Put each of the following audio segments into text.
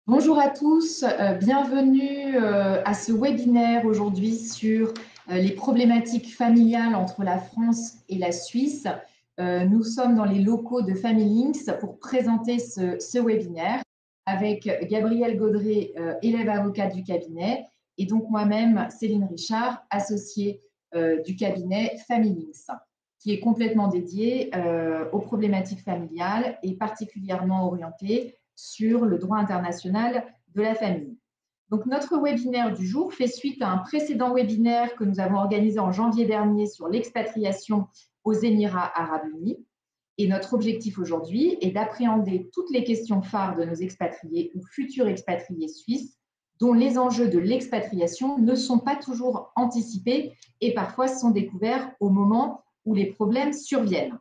Bonjour à tous, bienvenue à ce webinaire aujourd'hui sur les problématiques familiales entre la France et la Suisse. Nous sommes dans les locaux de FamilyLinks pour présenter ce webinaire avec Gabrielle Gaudret, élève avocate du cabinet, et donc moi-même, Céline Richard, associée du cabinet FamilyLinks, qui est complètement dédié aux problématiques familiales et particulièrement orientée sur le droit international de la famille. Donc, notre webinaire du jour fait suite à un précédent webinaire que nous avons organisé en janvier dernier sur l'expatriation aux Émirats arabes unis. Et notre objectif aujourd'hui est d'appréhender toutes les questions phares de nos expatriés ou futurs expatriés suisses, dont les enjeux de l'expatriation ne sont pas toujours anticipés et parfois sont découverts au moment où les problèmes surviennent.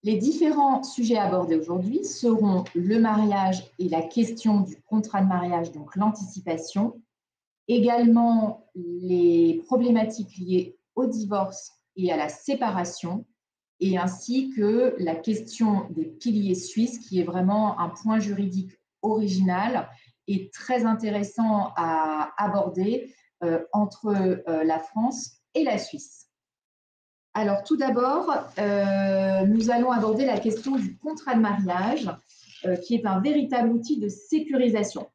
Les différents sujets abordés aujourd'hui seront le mariage et la question du contrat de mariage, donc l'anticipation, également les problématiques liées au divorce et à la séparation, et ainsi que la question des piliers suisses, qui est vraiment un point juridique original et très intéressant à aborder entre la France et la Suisse. Alors, tout d'abord, nous allons aborder la question du contrat de mariage, qui est un véritable outil de sécurisation.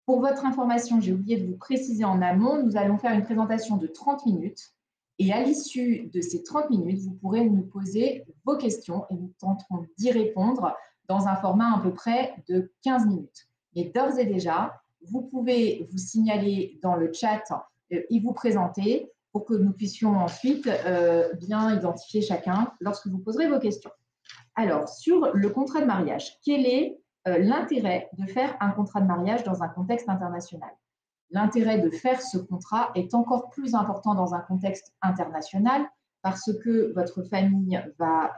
Pour votre information, j'ai oublié de vous préciser en amont, nous allons faire une présentation de 30 minutes. Et à l'issue de ces 30 minutes, vous pourrez nous poser vos questions et nous tenterons d'y répondre dans un format à peu près de 15 minutes. Mais d'ores et déjà, vous pouvez vous signaler dans le chat et vous présenter pour que nous puissions ensuite bien identifier chacun lorsque vous poserez vos questions. Alors, sur le contrat de mariage, quel est l'intérêt de faire un contrat de mariage dans un contexte international? L'intérêt de faire ce contrat est encore plus important dans un contexte international parce que votre famille va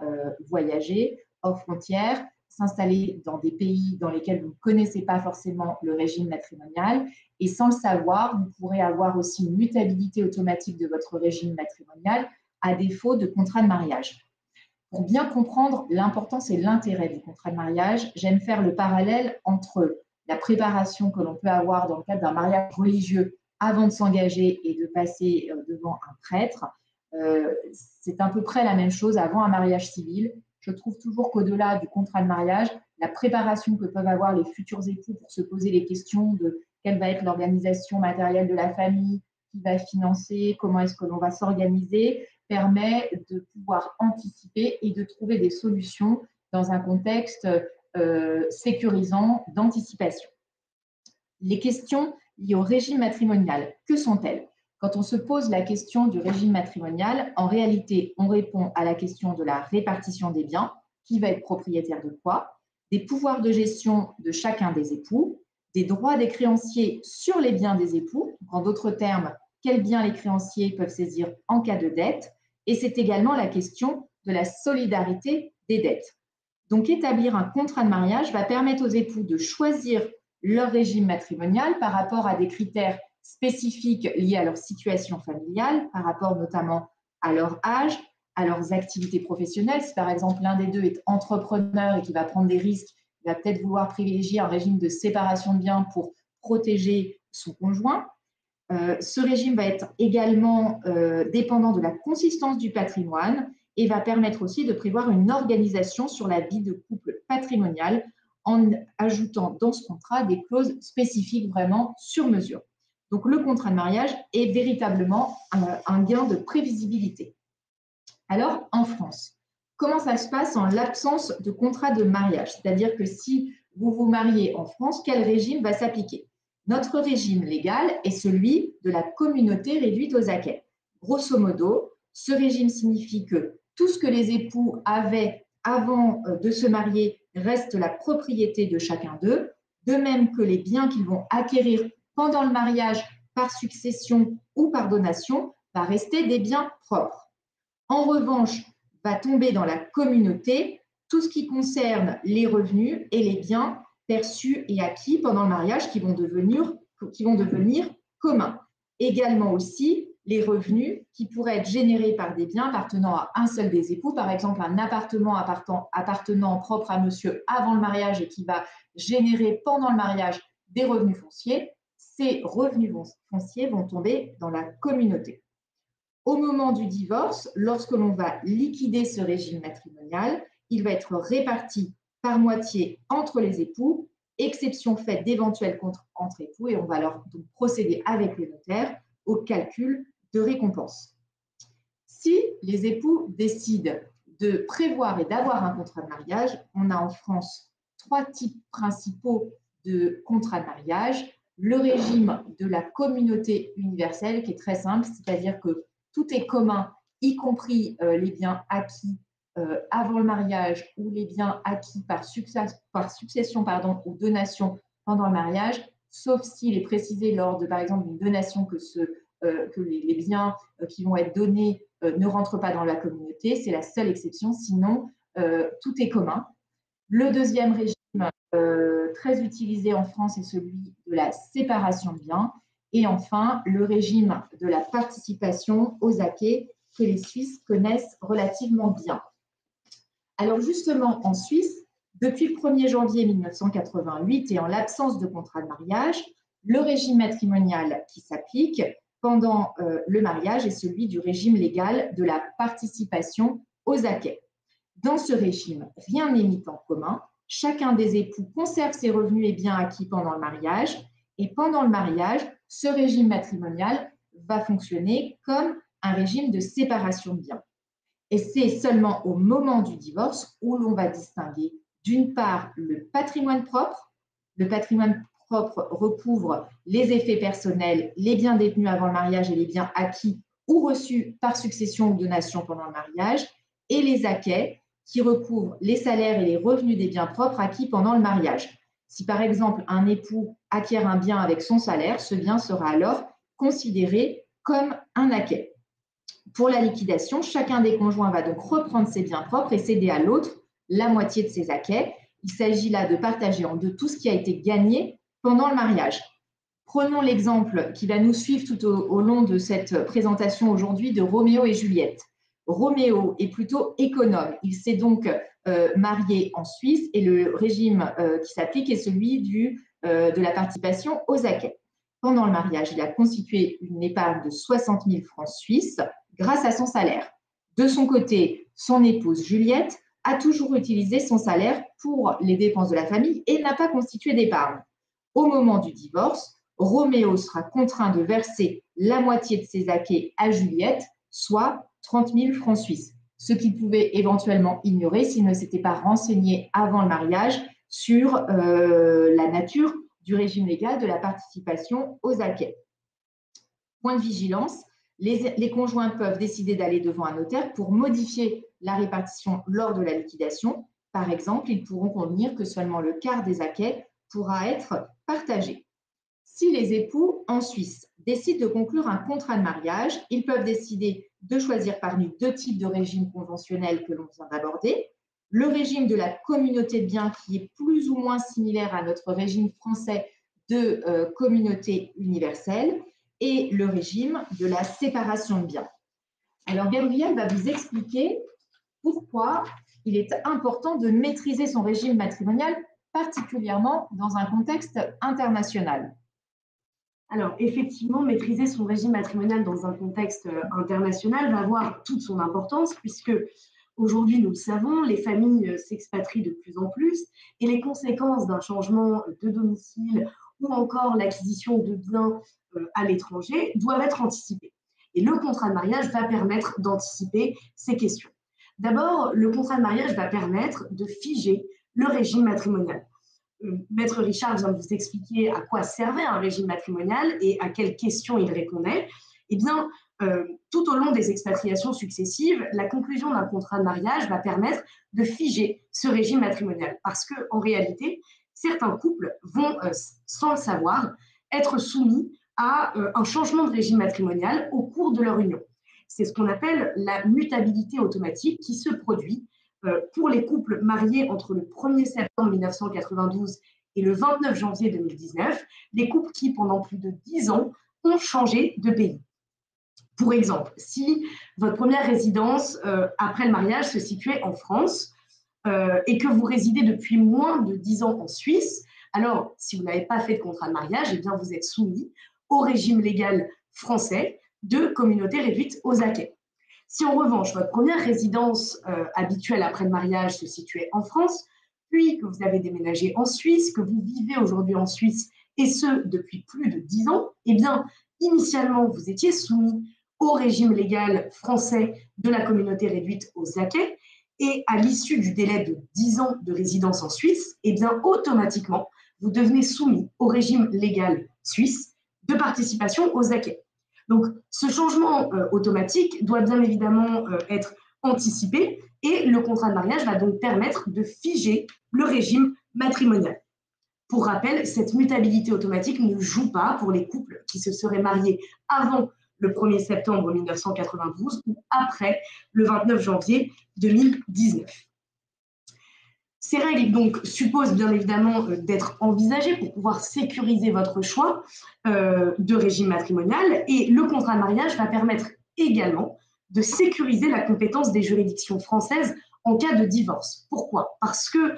voyager hors frontières, s'installer dans des pays dans lesquels vous ne connaissez pas forcément le régime matrimonial, et sans le savoir, vous pourrez avoir aussi une mutabilité automatique de votre régime matrimonial à défaut de contrat de mariage. Pour bien comprendre l'importance et l'intérêt du contrat de mariage, j'aime faire le parallèle entre la préparation que l'on peut avoir dans le cadre d'un mariage religieux avant de s'engager et de passer devant un prêtre. C'est à peu près la même chose avant un mariage civil. Je trouve toujours qu'au-delà du contrat de mariage, la préparation que peuvent avoir les futurs époux pour se poser les questions de quelle va être l'organisation matérielle de la famille, qui va financer, comment est-ce que l'on va s'organiser, permet de pouvoir anticiper et de trouver des solutions dans un contexte sécurisant d'anticipation. Les questions liées au régime matrimonial, que sont-elles? Quand on se pose la question du régime matrimonial, en réalité, on répond à la question de la répartition des biens, qui va être propriétaire de quoi, des pouvoirs de gestion de chacun des époux, des droits des créanciers sur les biens des époux, en d'autres termes, quels biens les créanciers peuvent saisir en cas de dette, et c'est également la question de la solidarité des dettes. Donc, établir un contrat de mariage va permettre aux époux de choisir leur régime matrimonial par rapport à des critères spécifiques liés à leur situation familiale, par rapport notamment à leur âge, à leurs activités professionnelles. Si par exemple l'un des deux est entrepreneur et qui va prendre des risques, il va peut-être vouloir privilégier un régime de séparation de biens pour protéger son conjoint. Ce régime va être également dépendant de la consistance du patrimoine et va permettre aussi de prévoir une organisation sur la vie de couple patrimonial en ajoutant dans ce contrat des clauses spécifiques vraiment sur mesure. Donc, le contrat de mariage est véritablement un gain de prévisibilité. Alors, en France, comment ça se passe en l'absence de contrat de mariage? C'est-à-dire que si vous vous mariez en France, quel régime va s'appliquer? Notre régime légal est celui de la communauté réduite aux acquêts. Grosso modo, ce régime signifie que tout ce que les époux avaient avant de se marier reste la propriété de chacun d'eux, de même que les biens qu'ils vont acquérir pendant le mariage par succession ou par donation va rester des biens propres. En revanche, va tomber dans la communauté tout ce qui concerne les revenus et les biens perçus et acquis pendant le mariage qui vont devenir communs. Également aussi, les revenus qui pourraient être générés par des biens appartenant à un seul des époux, par exemple un appartement appartenant propre à monsieur avant le mariage et qui va générer pendant le mariage des revenus fonciers. Ces revenus fonciers vont tomber dans la communauté. Au moment du divorce, lorsque l'on va liquider ce régime matrimonial, il va être réparti par moitié entre les époux, exception faite d'éventuels comptes entre époux, et on va alors donc procéder avec les notaires au calcul de récompense. Si les époux décident de prévoir et d'avoir un contrat de mariage, on a en France 3 types principaux de contrats de mariage. Le régime de la communauté universelle qui est très simple, c'est-à-dire que tout est commun, y compris les biens acquis avant le mariage ou les biens acquis par succession ou donation pendant le mariage, sauf s'il est précisé lors de, par exemple, d'une donation que les biens qui vont être donnés ne rentrent pas dans la communauté. C'est la seule exception. Sinon, tout est commun. Le deuxième régime très utilisé en France est celui de la séparation de biens. Et enfin, le régime de la participation aux acquets que les Suisses connaissent relativement bien. Alors justement, en Suisse, depuis le 1er janvier 1988 et en l'absence de contrat de mariage, le régime matrimonial qui s'applique pendant le mariage est celui du régime légal de la participation aux acquets. Dans ce régime, rien n'est mis en commun. Chacun des époux conserve ses revenus et biens acquis pendant le mariage. Et pendant le mariage, ce régime matrimonial va fonctionner comme un régime de séparation de biens. Et c'est seulement au moment du divorce où l'on va distinguer d'une part le patrimoine propre. Le patrimoine propre recouvre les effets personnels, les biens détenus avant le mariage et les biens acquis ou reçus par succession ou donation pendant le mariage, et les acquets qui recouvrent les salaires et les revenus des biens propres acquis pendant le mariage. Si par exemple un époux acquiert un bien avec son salaire, ce bien sera alors considéré comme un acquet. Pour la liquidation, chacun des conjoints va donc reprendre ses biens propres et céder à l'autre la moitié de ses acquets. Il s'agit là de partager en deux tout ce qui a été gagné pendant le mariage. Prenons l'exemple qui va nous suivre tout au long de cette présentation aujourd'hui de Roméo et Juliette. Roméo est plutôt économe. Il s'est donc marié en Suisse et le régime qui s'applique est celui de la participation aux acquets. Pendant le mariage, il a constitué une épargne de 60 000 francs suisses grâce à son salaire. De son côté, son épouse Juliette a toujours utilisé son salaire pour les dépenses de la famille et n'a pas constitué d'épargne. Au moment du divorce, Roméo sera contraint de verser la moitié de ses acquets à Juliette, soit 30 000 francs suisses, ce qu'il pouvait éventuellement ignorer s'il ne s'était pas renseigné avant le mariage sur la nature du régime légal de la participation aux acquets. Point de vigilance, les conjoints peuvent décider d'aller devant un notaire pour modifier la répartition lors de la liquidation. Par exemple, ils pourront convenir que seulement le quart des acquets pourra être partagé. Si les époux en Suisse décident de conclure un contrat de mariage, ils peuvent décider de choisir parmi deux types de régimes conventionnels que l'on vient d'aborder. Le régime de la communauté de biens qui est plus ou moins similaire à notre régime français de communauté universelle et le régime de la séparation de biens. Alors Gabriel va vous expliquer pourquoi il est important de maîtriser son régime matrimonial, particulièrement dans un contexte international. Alors, effectivement, maîtriser son régime matrimonial dans un contexte international va avoir toute son importance puisque aujourd'hui, nous le savons, les familles s'expatrient de plus en plus et les conséquences d'un changement de domicile ou encore l'acquisition de biens à l'étranger doivent être anticipées. Et le contrat de mariage va permettre d'anticiper ces questions. D'abord, le contrat de mariage va permettre de figer le régime matrimonial. Maître Richard vient de vous expliquer à quoi servait un régime matrimonial et à quelles questions il répondait. Eh bien, tout au long des expatriations successives, la conclusion d'un contrat de mariage va permettre de figer ce régime matrimonial parce qu'en réalité, certains couples vont, sans le savoir, être soumis à un changement de régime matrimonial au cours de leur union. C'est ce qu'on appelle la mutabilité automatique qui se produit pour les couples mariés entre le 1er septembre 1992 et le 29 janvier 2019, les couples qui, pendant plus de 10 ans, ont changé de pays. Pour exemple, si votre première résidence après le mariage se situait en France et que vous résidez depuis moins de 10 ans en Suisse, alors si vous n'avez pas fait de contrat de mariage, eh bien vous êtes soumis au régime légal français de communauté réduite aux acquêts. Si en revanche, votre première résidence habituelle après le mariage se situait en France, puis que vous avez déménagé en Suisse, que vous vivez aujourd'hui en Suisse, et ce, depuis plus de 10 ans, eh bien, initialement, vous étiez soumis au régime légal français de la communauté réduite aux acquêts, et à l'issue du délai de 10 ans de résidence en Suisse, eh bien, automatiquement, vous devenez soumis au régime légal suisse de participation aux acquêts. Donc, ce changement automatique doit bien évidemment être anticipé et le contrat de mariage va donc permettre de figer le régime matrimonial. Pour rappel, cette mutabilité automatique ne joue pas pour les couples qui se seraient mariés avant le 1er septembre 1992 ou après le 29 janvier 2019. Ces règles donc supposent bien évidemment d'être envisagées pour pouvoir sécuriser votre choix de régime matrimonial et le contrat de mariage va permettre également de sécuriser la compétence des juridictions françaises en cas de divorce. Pourquoi? Parce que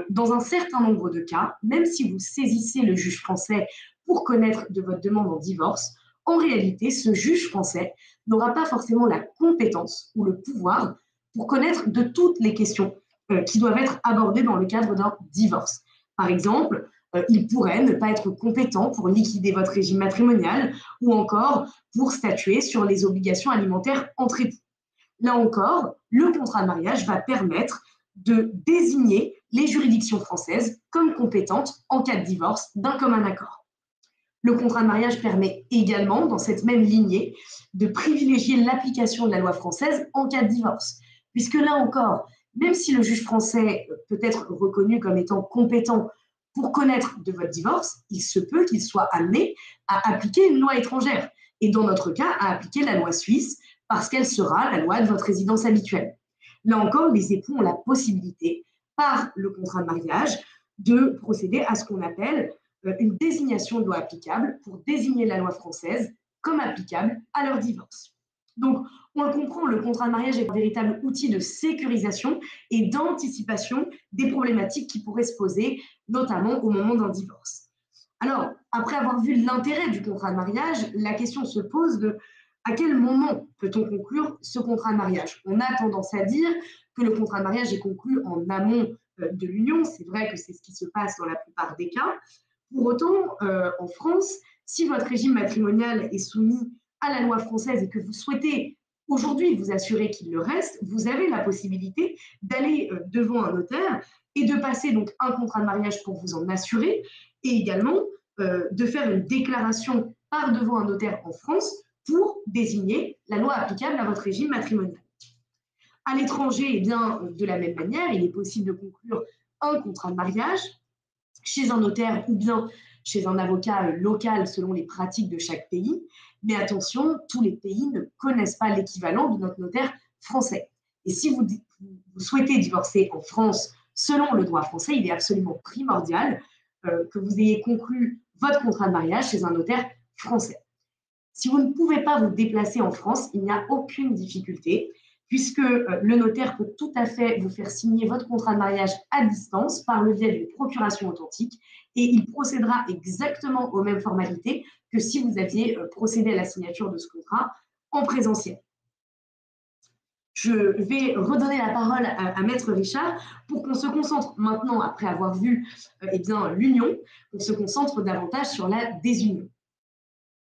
dans un certain nombre de cas, même si vous saisissez le juge français pour connaître de votre demande en divorce, en réalité, ce juge français n'aura pas forcément la compétence ou le pouvoir pour connaître de toutes les questions qui doivent être abordées dans le cadre d'un divorce. Par exemple, il pourrait ne pas être compétent pour liquider votre régime matrimonial ou encore pour statuer sur les obligations alimentaires entre époux. Là encore, le contrat de mariage va permettre de désigner les juridictions françaises comme compétentes en cas de divorce d'un commun accord. Le contrat de mariage permet également, dans cette même lignée, de privilégier l'application de la loi française en cas de divorce, puisque là encore, même si le juge français peut être reconnu comme étant compétent pour connaître de votre divorce, il se peut qu'il soit amené à appliquer une loi étrangère, et dans notre cas, à appliquer la loi suisse, parce qu'elle sera la loi de votre résidence habituelle. Là encore, les époux ont la possibilité, par le contrat de mariage, de procéder à ce qu'on appelle une désignation de loi applicable pour désigner la loi française comme applicable à leur divorce. Donc, on le comprend, le contrat de mariage est un véritable outil de sécurisation et d'anticipation des problématiques qui pourraient se poser, notamment au moment d'un divorce. Alors, après avoir vu l'intérêt du contrat de mariage, la question se pose de à quel moment peut-on conclure ce contrat de mariage? On a tendance à dire que le contrat de mariage est conclu en amont de l'union. C'est vrai que c'est ce qui se passe dans la plupart des cas. Pour autant, en France, si votre régime matrimonial est soumis à la loi française et que vous souhaitez aujourd'hui vous assurer qu'il le reste, vous avez la possibilité d'aller devant un notaire et de passer donc un contrat de mariage pour vous en assurer et également de faire une déclaration par devant un notaire en France pour désigner la loi applicable à votre régime matrimonial. À l'étranger, eh bien, de la même manière, il est possible de conclure un contrat de mariage chez un notaire ou bien chez un avocat local selon les pratiques de chaque pays. Mais attention, tous les pays ne connaissent pas l'équivalent de notre notaire français. Et si vous souhaitez divorcer en France selon le droit français, il est absolument primordial que vous ayez conclu votre contrat de mariage chez un notaire français. Si vous ne pouvez pas vous déplacer en France, il n'y a aucune difficulté, puisque le notaire peut tout à fait vous faire signer votre contrat de mariage à distance par le biais d'une procuration authentique, et il procédera exactement aux mêmes formalités que si vous aviez procédé à la signature de ce contrat en présentiel. Je vais redonner la parole à Maître Richard pour qu'on se concentre maintenant, après avoir vu l'union, qu'on se concentre davantage sur la désunion.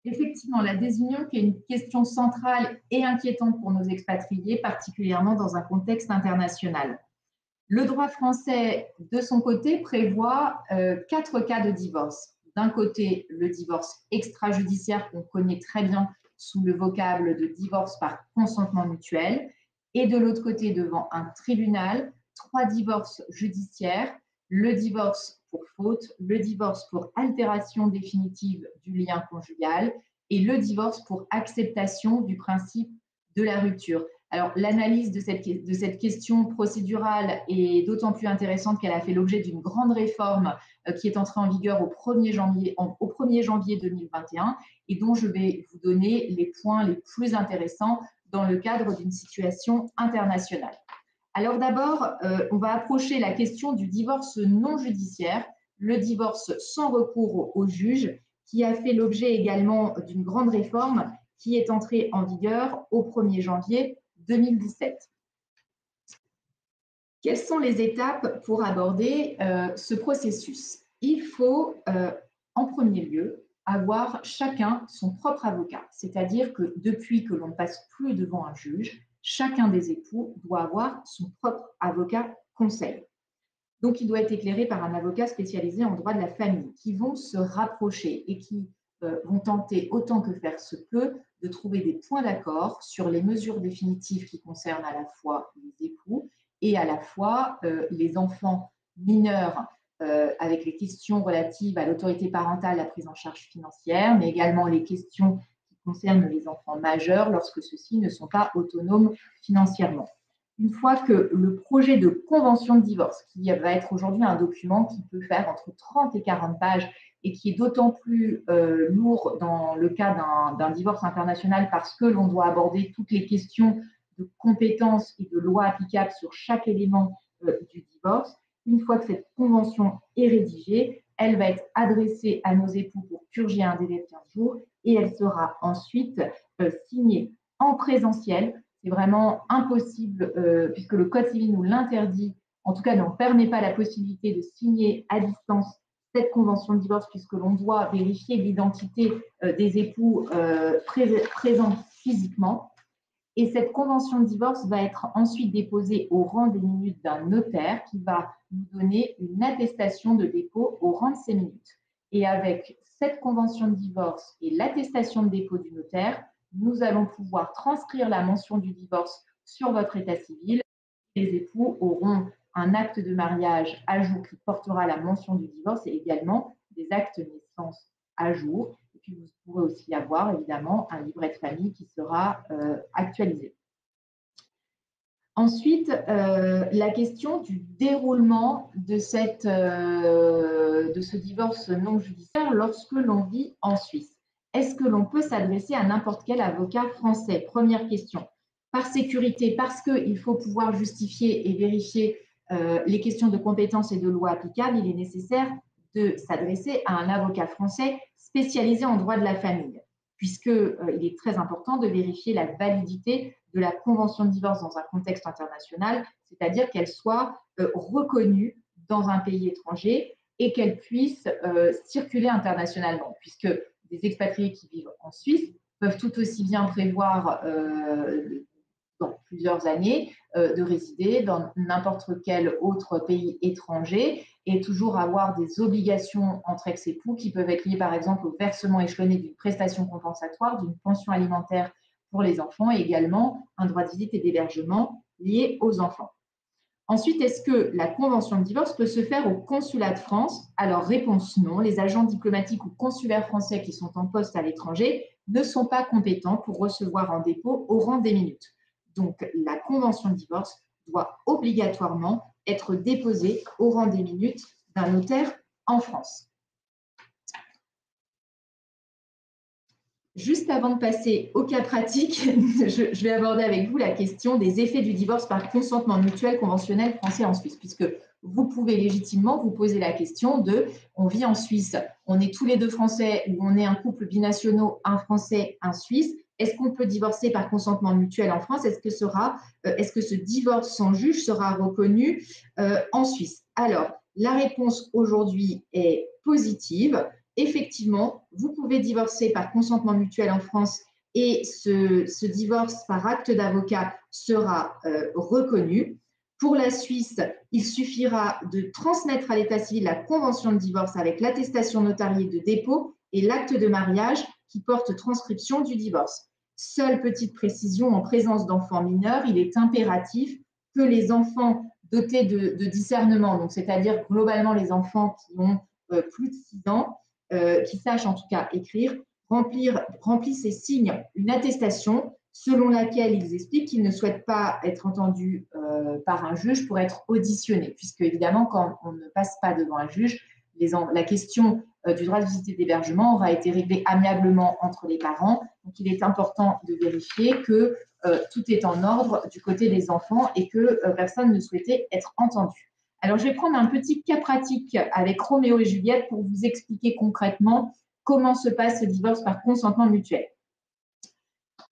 Effectivement, la désunion qui est une question centrale et inquiétante pour nos expatriés, particulièrement dans un contexte international. Le droit français, de son côté, prévoit 4 cas de divorce. D'un côté, le divorce extrajudiciaire qu'on connaît très bien sous le vocable de divorce par consentement mutuel, et de l'autre côté, devant un tribunal, 3 divorces judiciaires, le divorce pour faute, le divorce pour altération définitive du lien conjugal et le divorce pour acceptation du principe de la rupture. Alors, l'analyse de cette question procédurale est d'autant plus intéressante qu'elle a fait l'objet d'une grande réforme qui est entrée en vigueur au 1er janvier 2021 et dont je vais vous donner les points les plus intéressants dans le cadre d'une situation internationale. Alors d'abord, on va approcher la question du divorce non judiciaire, le divorce sans recours au juge, qui a fait l'objet également d'une grande réforme qui est entrée en vigueur au 1er janvier 2017. Quelles sont les étapes pour aborder ce processus? Il faut, en premier lieu, avoir chacun son propre avocat, c'est-à-dire que depuis que l'on ne passe plus devant un juge, chacun des époux doit avoir son propre avocat conseil. Donc, il doit être éclairé par un avocat spécialisé en droit de la famille qui vont se rapprocher et qui vont tenter autant que faire se peut de trouver des points d'accord sur les mesures définitives qui concernent à la fois les époux et à la fois les enfants mineurs avec les questions relatives à l'autorité parentale, la prise en charge financière, mais également les questions qui concernent les enfants majeurs lorsque ceux-ci ne sont pas autonomes financièrement. Une fois que le projet de convention de divorce, qui va être aujourd'hui un document qui peut faire entre 30 et 40 pages et qui est d'autant plus lourd dans le cas d'un divorce international parce que l'on doit aborder toutes les questions de compétences et de lois applicables sur chaque élément du divorce, une fois que cette convention est rédigée, elle va être adressée à nos époux pour purger un délai de 15 jours et elle sera ensuite signée en présentiel. C'est vraiment impossible, puisque le Code civil nous l'interdit, en tout cas n'en permet pas la possibilité de signer à distance cette convention de divorce, puisque l'on doit vérifier l'identité des époux présents physiquement. Et cette convention de divorce va être ensuite déposée au rang des minutes d'un notaire qui va nous donner une attestation de dépôt au rang de ces minutes. Et avec cette convention de divorce et l'attestation de dépôt du notaire, nous allons pouvoir transcrire la mention du divorce sur votre état civil. Les époux auront un acte de mariage à jour qui portera la mention du divorce et également des actes de naissance à jour. Et puis, vous pourrez aussi avoir évidemment un livret de famille qui sera actualisé. Ensuite, la question du déroulement de ce divorce non judiciaire lorsque l'on vit en Suisse. Est-ce que l'on peut s'adresser à n'importe quel avocat français? Première question. Par sécurité, parce qu'il faut pouvoir justifier et vérifier les questions de compétences et de loi applicables, il est nécessaire de s'adresser à un avocat français spécialisé en droit de la famille, puisqu'il est très important de vérifier la validité de la convention de divorce dans un contexte international, c'est-à-dire qu'elle soit reconnue dans un pays étranger et qu'elle puisse circuler internationalement, puisque des expatriés qui vivent en Suisse peuvent tout aussi bien prévoir dans plusieurs années de résider dans n'importe quel autre pays étranger et toujours avoir des obligations entre ex-époux qui peuvent être liées par exemple au versement échelonné d'une prestation compensatoire, d'une pension alimentaire pour les enfants et également un droit de visite et d'hébergement lié aux enfants. Ensuite, est-ce que la convention de divorce peut se faire au consulat de France? Alors, réponse non. Les agents diplomatiques ou consulaires français qui sont en poste à l'étranger ne sont pas compétents pour recevoir en dépôt au rang des minutes. Donc, la convention de divorce doit obligatoirement être déposée au rang des minutes d'un notaire en France. Juste avant de passer au cas pratique, je vais aborder avec vous la question des effets du divorce par consentement mutuel conventionnel français en Suisse, puisque vous pouvez légitimement vous poser la question de on vit en Suisse, on est tous les deux français ou on est un couple binationaux, un français, un suisse. Est-ce qu'on peut divorcer par consentement mutuel en France? Est-ce que ce divorce sans juge sera reconnu en Suisse? Alors, la réponse aujourd'hui est positive. Effectivement, vous pouvez divorcer par consentement mutuel en France et ce divorce par acte d'avocat sera reconnu. Pour la Suisse, il suffira de transmettre à l'état civil la convention de divorce avec l'attestation notariée de dépôt et l'acte de mariage qui porte transcription du divorce. Seule petite précision, en présence d'enfants mineurs, il est impératif que les enfants dotés de discernement, donc c'est-à-dire globalement les enfants qui ont plus de 6 ans, qui sachent en tout cas écrire, remplissent et signent une attestation selon laquelle ils expliquent qu'ils ne souhaitent pas être entendus par un juge pour être auditionnés, puisque évidemment, quand on ne passe pas devant un juge, la question du droit de visite et d'hébergement aura été réglée amiablement entre les parents. Donc, il est important de vérifier que tout est en ordre du côté des enfants et que personne ne souhaitait être entendu. Alors, je vais prendre un petit cas pratique avec Roméo et Juliette pour vous expliquer concrètement comment se passe ce divorce par consentement mutuel.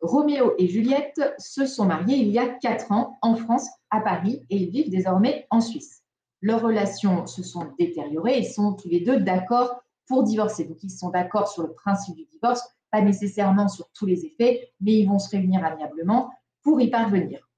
Roméo et Juliette se sont mariés il y a 4 ans en France, à Paris, et ils vivent désormais en Suisse. Leurs relations se sont détériorées, ils sont tous les deux d'accord pour divorcer. Donc, ils sont d'accord sur le principe du divorce, pas nécessairement sur tous les effets, mais ils vont se réunir amiablement pour y parvenir.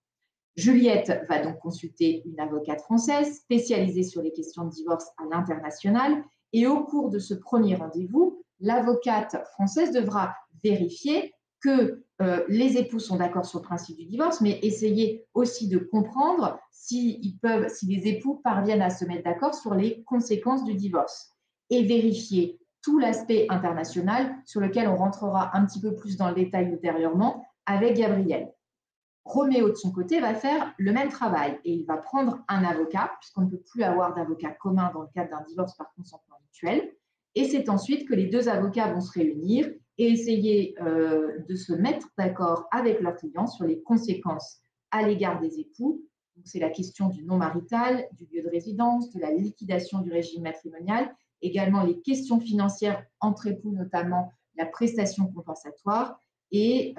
Juliette va donc consulter une avocate française spécialisée sur les questions de divorce à l'international, et au cours de ce premier rendez-vous, l'avocate française devra vérifier que les époux sont d'accord sur le principe du divorce, mais essayer aussi de comprendre si les époux parviennent à se mettre d'accord sur les conséquences du divorce et vérifier tout l'aspect international sur lequel on rentrera un petit peu plus dans le détail ultérieurement avec Gabriel. Roméo, de son côté, va faire le même travail et il va prendre un avocat, puisqu'on ne peut plus avoir d'avocat commun dans le cadre d'un divorce par consentement mutuel. Et c'est ensuite que les deux avocats vont se réunir et essayer de se mettre d'accord avec leur client sur les conséquences à l'égard des époux. C'est la question du non marital, du lieu de résidence, de la liquidation du régime matrimonial, également les questions financières entre époux, notamment la prestation compensatoire, et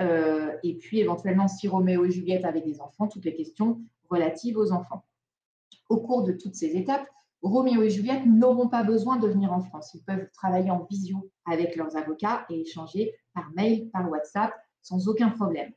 puis éventuellement, si Roméo et Juliette avaient des enfants, toutes les questions relatives aux enfants. Au cours de toutes ces étapes, Roméo et Juliette n'auront pas besoin de venir en France. Ils peuvent travailler en visio avec leurs avocats et échanger par mail, par WhatsApp, sans aucun problème.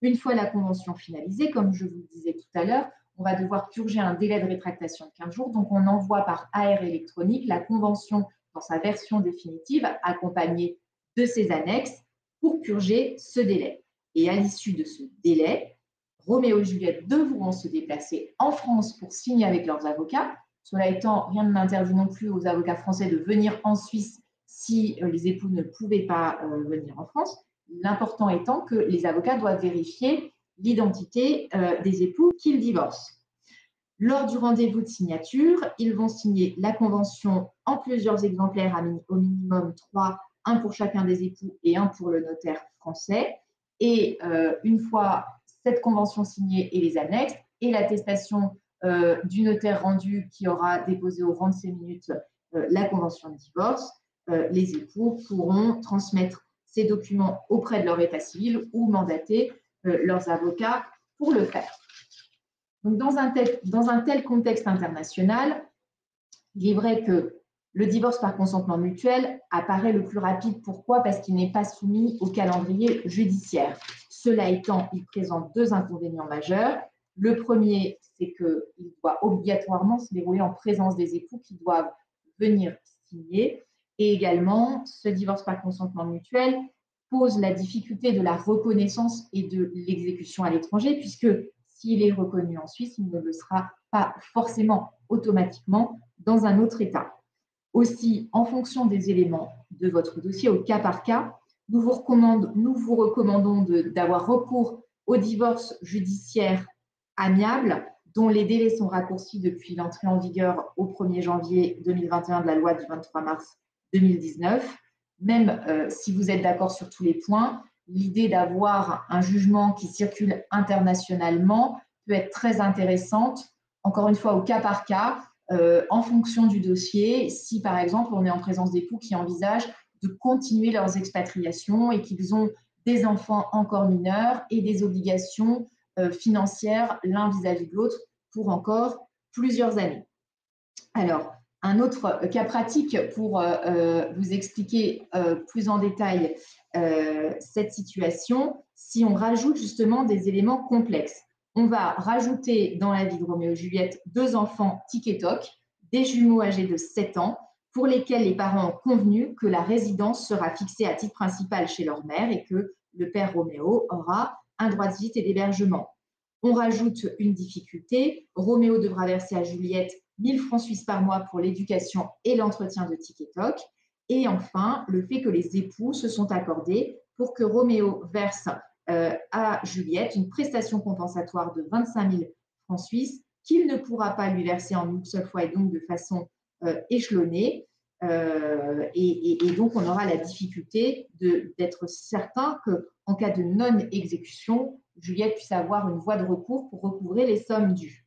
Une fois la convention finalisée, comme je vous le disais tout à l'heure, on va devoir purger un délai de rétractation de 15 jours. Donc, on envoie par AR électronique la convention dans sa version définitive, accompagnée de ses annexes, pour purger ce délai. Et à l'issue de ce délai, Roméo et Juliette devront se déplacer en France pour signer avec leurs avocats. Cela étant, rien ne n'interdit non plus aux avocats français de venir en Suisse si les époux ne pouvaient pas venir en France. L'important étant que les avocats doivent vérifier l'identité des époux qu'ils divorcent. Lors du rendez-vous de signature, ils vont signer la convention en plusieurs exemplaires, au minimum 3, un pour chacun des époux et un pour le notaire français. Et une fois cette convention signée et les annexes et l'attestation du notaire rendu qui aura déposé au rang de ces minutes la convention de divorce, les époux pourront transmettre ces documents auprès de leur état civil ou mandater leurs avocats pour le faire. Donc, dans un tel contexte international, il est vrai que le divorce par consentement mutuel apparaît le plus rapide. Pourquoi? Parce qu'il n'est pas soumis au calendrier judiciaire. Cela étant, il présente 2 inconvénients majeurs. Le premier, c'est qu'il doit obligatoirement se dérouler en présence des époux qui doivent venir signer. Et également, ce divorce par consentement mutuel pose la difficulté de la reconnaissance et de l'exécution à l'étranger, puisque s'il est reconnu en Suisse, il ne le sera pas forcément automatiquement dans un autre État. Aussi, en fonction des éléments de votre dossier, au cas par cas, nous vous recommandons d'avoir recours au divorce judiciaire amiable, dont les délais sont raccourcis depuis l'entrée en vigueur au 1er janvier 2021 de la loi du 23 mars 2019. Même si vous êtes d'accord sur tous les points, l'idée d'avoir un jugement qui circule internationalement peut être très intéressante, encore une fois au cas par cas, en fonction du dossier, si par exemple on est en présence d'époux qui envisagent de continuer leurs expatriations et qu'ils ont des enfants encore mineurs et des obligations financières l'un vis-à-vis de l'autre pour encore plusieurs années. Alors, un autre cas pratique pour vous expliquer plus en détail cette situation, si on rajoute justement des éléments complexes. On va rajouter dans la vie de Roméo et Juliette 2 enfants tic et toc, des jumeaux âgés de 7 ans, pour lesquels les parents ont convenu que la résidence sera fixée à titre principal chez leur mère et que le père Roméo aura un droit de visite et d'hébergement. On rajoute une difficulté, Roméo devra verser à Juliette 1 000 francs suisses par mois pour l'éducation et l'entretien de tic et toc. Et enfin, le fait que les époux se sont accordés pour que Roméo verse à Juliette une prestation compensatoire de 25 000 francs suisses qu'il ne pourra pas lui verser en une seule fois et donc de façon échelonnée. Et donc, on aura la difficulté d'être certain qu'en cas de non-exécution, Juliette puisse avoir une voie de recours pour recouvrer les sommes dues.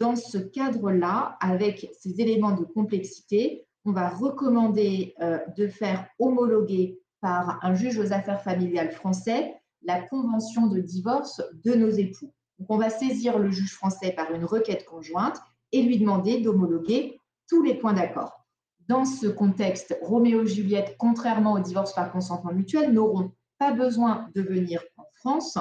Dans ce cadre-là, avec ces éléments de complexité, on va recommander de faire homologuer par un juge aux affaires familiales français la convention de divorce de nos époux. Donc, on va saisir le juge français par une requête conjointe et lui demander d'homologuer tous les points d'accord. Dans ce contexte, Roméo et Juliette, contrairement au divorce par consentement mutuel, n'auront pas besoin de venir en France.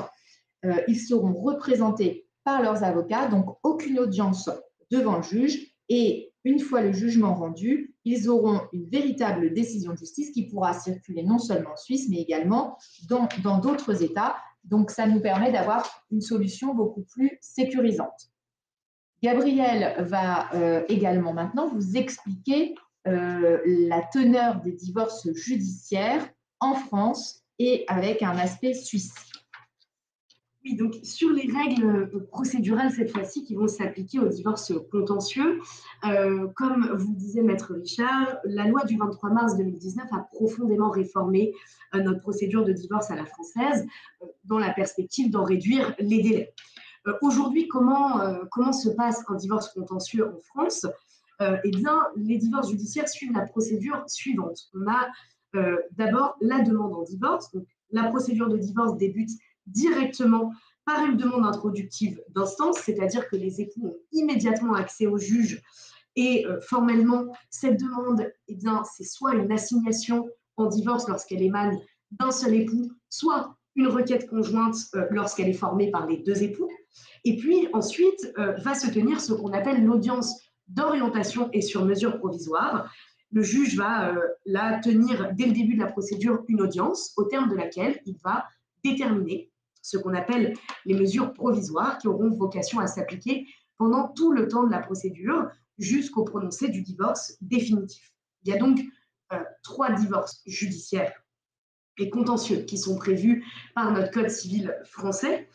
Ils seront représentés par leurs avocats, donc aucune audience devant le juge. Et une fois le jugement rendu, ils auront une véritable décision de justice qui pourra circuler non seulement en Suisse, mais également dans d'autres États. Donc, ça nous permet d'avoir une solution beaucoup plus sécurisante. Gabriel va également maintenant vous expliquer la teneur des divorces judiciaires en France et avec un aspect suisse. Oui, donc sur les règles procédurales cette fois-ci qui vont s'appliquer aux divorces contentieux, comme vous le disait Maître Richard, la loi du 23 mars 2019 a profondément réformé notre procédure de divorce à la française dans la perspective d'en réduire les délais. Aujourd'hui, comment se passe un divorce contentieux en France? Eh bien, les divorces judiciaires suivent la procédure suivante. On a d'abord la demande en divorce. Donc, la procédure de divorce débute directement par une demande introductive d'instance, c'est-à-dire que les époux ont immédiatement accès au juge et formellement, cette demande, eh bien, c'est soit une assignation en divorce lorsqu'elle émane d'un seul époux, soit une requête conjointe lorsqu'elle est formée par les deux époux. Et puis ensuite, va se tenir ce qu'on appelle l'audience d'orientation et sur mesure provisoire. Le juge va là tenir dès le début de la procédure une audience au terme de laquelle il va déterminer ce qu'on appelle les mesures provisoires qui auront vocation à s'appliquer pendant tout le temps de la procédure jusqu'au prononcé du divorce définitif. Il y a donc 3 divorces judiciaires et contentieux qui sont prévus par notre Code civil français.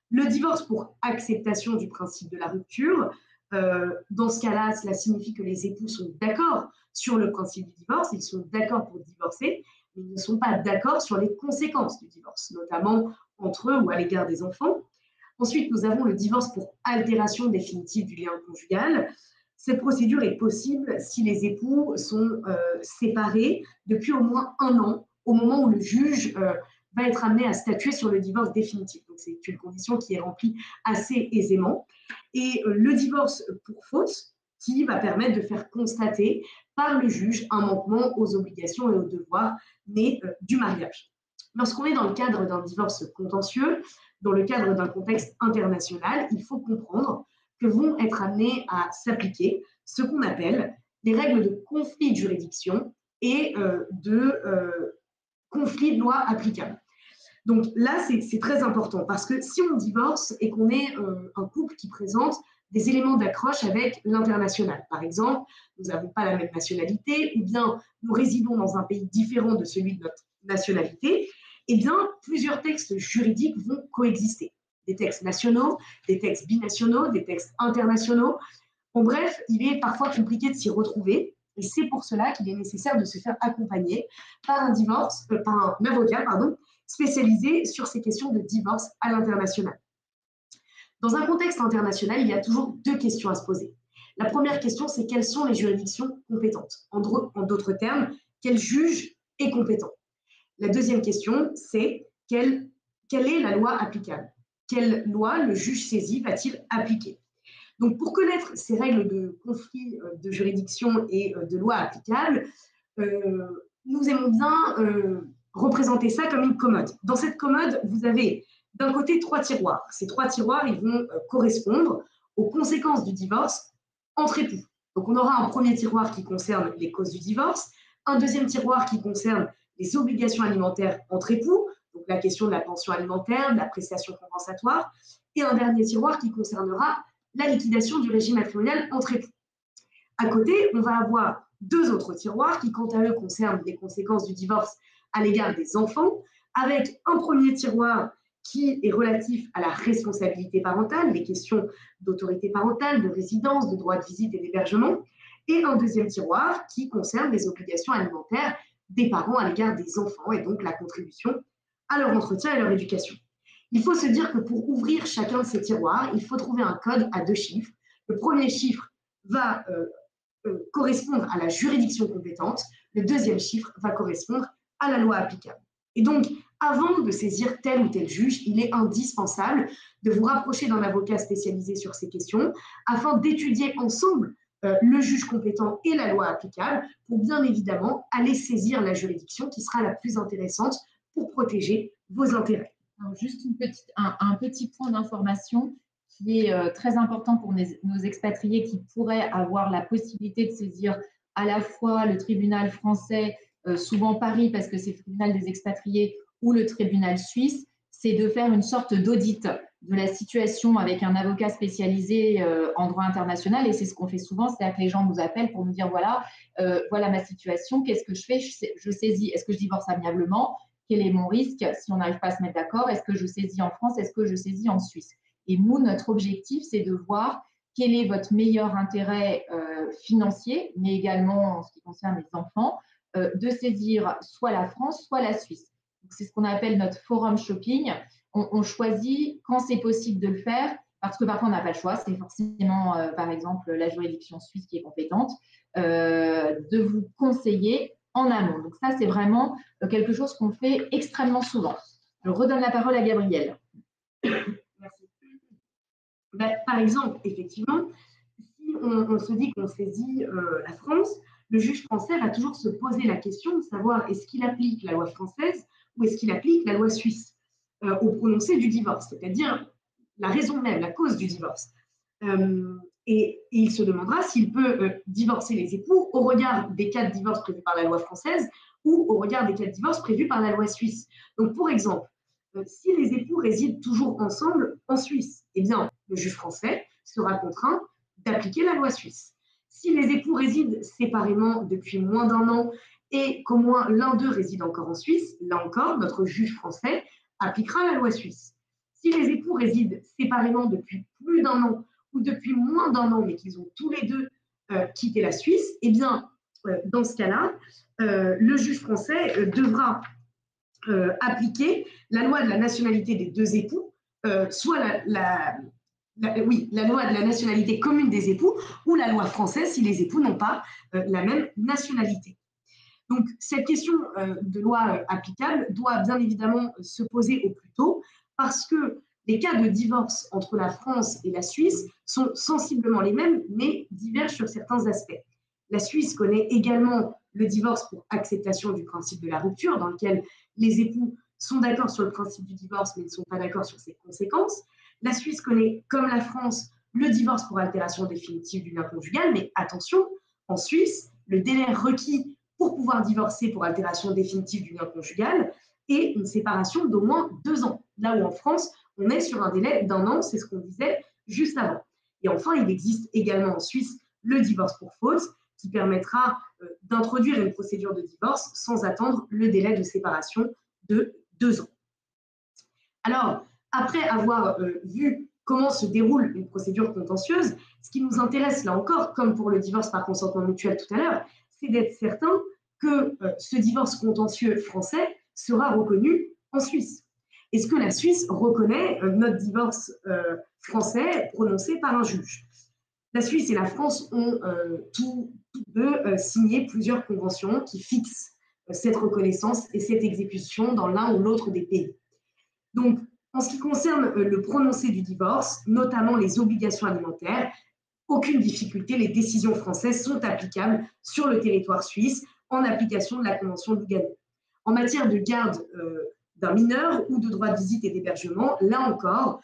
Le divorce pour acceptation du principe de la rupture, dans ce cas-là, cela signifie que les époux sont d'accord sur le principe du divorce, ils sont d'accord pour divorcer, mais ils ne sont pas d'accord sur les conséquences du divorce, notamment entre eux ou à l'égard des enfants. Ensuite, nous avons le divorce pour altération définitive du lien conjugal. Cette procédure est possible si les époux sont séparés depuis au moins 1 an, au moment où le juge va être amené à statuer sur le divorce définitif. Donc, c'est une condition qui est remplie assez aisément. Et le divorce pour faute, qui va permettre de faire constater par le juge un manquement aux obligations et aux devoirs nés du mariage. Lorsqu'on est dans le cadre d'un divorce contentieux, dans le cadre d'un contexte international, il faut comprendre que vont être amenés à s'appliquer ce qu'on appelle les règles de conflit de juridiction et de conflit de loi applicable. Donc là, c'est très important parce que si on divorce et qu'on est un couple qui présente des éléments d'accroche avec l'international, par exemple, nous n'avons pas la même nationalité ou bien nous résidons dans un pays différent de celui de notre nationalité, eh bien, plusieurs textes juridiques vont coexister. Des textes nationaux, des textes binationaux, des textes internationaux. En bref, il est parfois compliqué de s'y retrouver. Et c'est pour cela qu'il est nécessaire de se faire accompagner par par un avocat, spécialisé sur ces questions de divorce à l'international. Dans un contexte international, il y a toujours 2 questions à se poser. La première question, c'est quelles sont les juridictions compétentes? En d'autres termes, quel juge est compétent? La deuxième question, c'est quelle est la loi applicable? Quelle loi le juge saisi va-t-il appliquer? Donc, pour connaître ces règles de conflit de juridiction et de loi applicable, nous aimons bien représenter ça comme une commode. Dans cette commode, vous avez d'un côté 3 tiroirs. Ces 3 tiroirs, ils vont correspondre aux conséquences du divorce entre époux. Donc, on aura un premier tiroir qui concerne les causes du divorce, un deuxième tiroir qui concerne les obligations alimentaires entre époux, donc la question de la pension alimentaire, de la prestation compensatoire, et un dernier tiroir qui concernera la liquidation du régime matrimonial entre époux. À côté, on va avoir 2 autres tiroirs qui, quant à eux, concernent les conséquences du divorce à l'égard des enfants, avec un premier tiroir qui est relatif à la responsabilité parentale, les questions d'autorité parentale, de résidence, de droit de visite et d'hébergement, et un deuxième tiroir qui concerne les obligations alimentaires des parents à l'égard des enfants et donc la contribution à leur entretien et leur éducation. Il faut se dire que pour ouvrir chacun de ces tiroirs, il faut trouver un code à 2 chiffres. Le premier chiffre va correspondre à la juridiction compétente, le deuxième chiffre va correspondre à la loi applicable. Et donc, avant de saisir tel ou tel juge, il est indispensable de vous rapprocher d'un avocat spécialisé sur ces questions afin d'étudier ensemble le juge compétent et la loi applicable pour bien évidemment aller saisir la juridiction qui sera la plus intéressante pour protéger vos intérêts. Alors, juste un petit point d'information qui est très important pour nos expatriés qui pourraient avoir la possibilité de saisir à la fois le tribunal français, souvent Paris parce que c'est le tribunal des expatriés, ou le tribunal suisse, c'est de faire une sorte d'audit de la situation avec un avocat spécialisé en droit international. Et c'est ce qu'on fait souvent, c'est-à-dire que les gens nous appellent pour nous dire voilà, voilà ma situation, qu'est-ce que je fais? Je saisis, est-ce que je divorce amiablement? Quel est mon risque si on n'arrive pas à se mettre d'accord? Est-ce que je saisis en France? Est-ce que je saisis en Suisse? Et nous, notre objectif, c'est de voir quel est votre meilleur intérêt financier, mais également en ce qui concerne les enfants, de saisir soit la France, soit la Suisse. C'est ce qu'on appelle notre forum shopping. On choisit quand c'est possible de le faire, parce que parfois on n'a pas le choix. C'est forcément, par exemple, la juridiction suisse qui est compétente, de vous conseiller en amont. Donc ça, c'est vraiment quelque chose qu'on fait extrêmement souvent. Je redonne la parole à Gabrielle. Merci. Ben, par exemple, effectivement, si on se dit qu'on saisit la France, le juge français va toujours se poser la question de savoir est-ce qu'il applique la loi française ou est-ce qu'il applique la loi suisse au prononcé du divorce, c'est-à-dire la raison même, la cause du divorce. Et il se demandera s'il peut divorcer les époux au regard des cas de divorce prévus par la loi française ou au regard des cas de divorce prévus par la loi suisse. Donc, pour exemple, si les époux résident toujours ensemble en Suisse, eh bien, le juge français sera contraint d'appliquer la loi suisse. Si les époux résident séparément depuis moins d'1 an et qu'au moins l'un d'eux réside encore en Suisse, là encore, notre juge français appliquera la loi suisse. Si les époux résident séparément depuis plus d'1 an ou depuis moins d'1 an, mais qu'ils ont tous les deux quitté la Suisse, eh bien, dans ce cas-là, le juge français devra appliquer la loi de la nationalité des 2 époux, soit la loi de la nationalité commune des époux ou la loi française si les époux n'ont pas la même nationalité. Donc, cette question de loi applicable doit bien évidemment se poser au plus tôt parce que les cas de divorce entre la France et la Suisse sont sensiblement les mêmes, mais divergent sur certains aspects. La Suisse connaît également le divorce pour acceptation du principe de la rupture, dans lequel les époux sont d'accord sur le principe du divorce, mais ne sont pas d'accord sur ses conséquences. La Suisse connaît, comme la France, le divorce pour altération définitive du lien conjugal, mais attention, en Suisse, le délai requis pour pouvoir divorcer pour altération définitive du lien conjugal est une séparation d'au moins 2 ans. Là où en France, on est sur un délai d'1 an, c'est ce qu'on disait juste avant. Et enfin, il existe également en Suisse le divorce pour faute, qui permettra d'introduire une procédure de divorce sans attendre le délai de séparation de 2 ans. Alors, après avoir vu comment se déroule une procédure contentieuse, ce qui nous intéresse là encore, comme pour le divorce par consentement mutuel tout à l'heure, c'est d'être certain que ce divorce contentieux français sera reconnu en Suisse. Est-ce que la Suisse reconnaît notre divorce français prononcé par un juge? La Suisse et la France ont tous deux signé plusieurs conventions qui fixent cette reconnaissance et cette exécution dans l'un ou l'autre des pays. Donc, en ce qui concerne le prononcé du divorce, notamment les obligations alimentaires, aucune difficulté, les décisions françaises sont applicables sur le territoire suisse en application de la Convention de Lugano. En matière de garde d'un mineur ou de droit de visite et d'hébergement, là encore,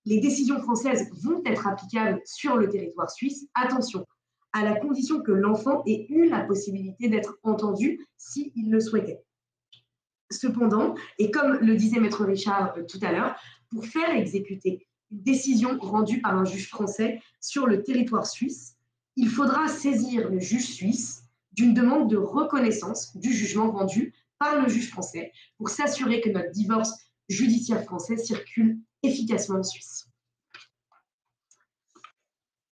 les décisions françaises vont être applicables sur le territoire suisse. Attention, à la condition que l'enfant ait eu la possibilité d'être entendu s'il le souhaitait. Cependant, et comme le disait Maître Richard tout à l'heure, pour faire exécuter une décision rendue par un juge français sur le territoire suisse, il faudra saisir le juge suisse d'une demande de reconnaissance du jugement rendu par le juge français pour s'assurer que notre divorce judiciaire français circule efficacement en Suisse.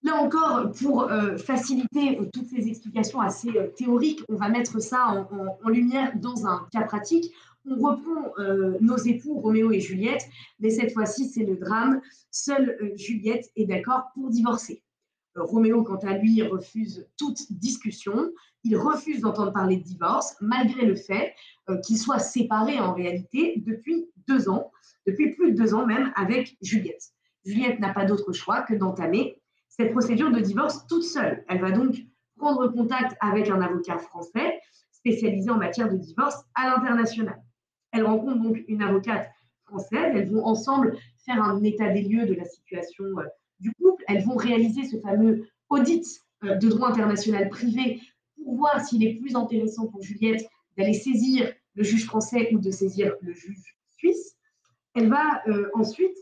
Là encore, pour faciliter toutes ces explications assez théoriques, on va mettre ça en lumière dans un cas pratique. On reprend nos époux, Roméo et Juliette, mais cette fois-ci, c'est le drame. Seule Juliette est d'accord pour divorcer. Roméo, quant à lui, refuse toute discussion. Il refuse d'entendre parler de divorce, malgré le fait qu'il soit séparé en réalité depuis 2 ans, depuis plus de 2 ans même, avec Juliette. Juliette n'a pas d'autre choix que d'entamer cette procédure de divorce toute seule. Elle va donc prendre contact avec un avocat français spécialisé en matière de divorce à l'international. Elle rencontre donc une avocate française. Elles vont ensemble faire un état des lieux de la situation du couple. Elles vont réaliser ce fameux audit de droit international privé pour voir s'il est plus intéressant pour Juliette d'aller saisir le juge français ou de saisir le juge suisse. Elle va ensuite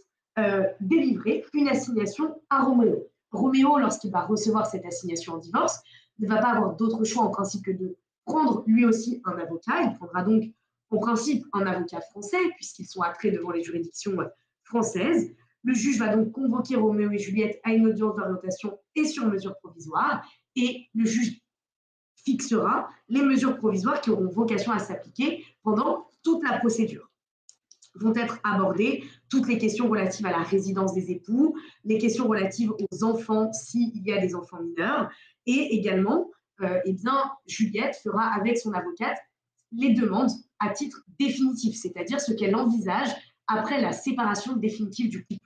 délivrer une assignation à Roméo. Roméo, lorsqu'il va recevoir cette assignation en divorce, ne va pas avoir d'autre choix en principe que de prendre lui aussi un avocat. Il prendra donc en principe un avocat français, puisqu'ils sont attraits devant les juridictions françaises. Le juge va donc convoquer Roméo et Juliette à une audience d'orientation et sur mesure provisoire, et le juge fixera les mesures provisoires qui auront vocation à s'appliquer pendant toute la procédure. Vont être abordées toutes les questions relatives à la résidence des époux, les questions relatives aux enfants s'il y a des enfants mineurs, et également, Juliette fera avec son avocate les demandes à titre définitif, c'est-à-dire ce qu'elle envisage après la séparation définitive du couple.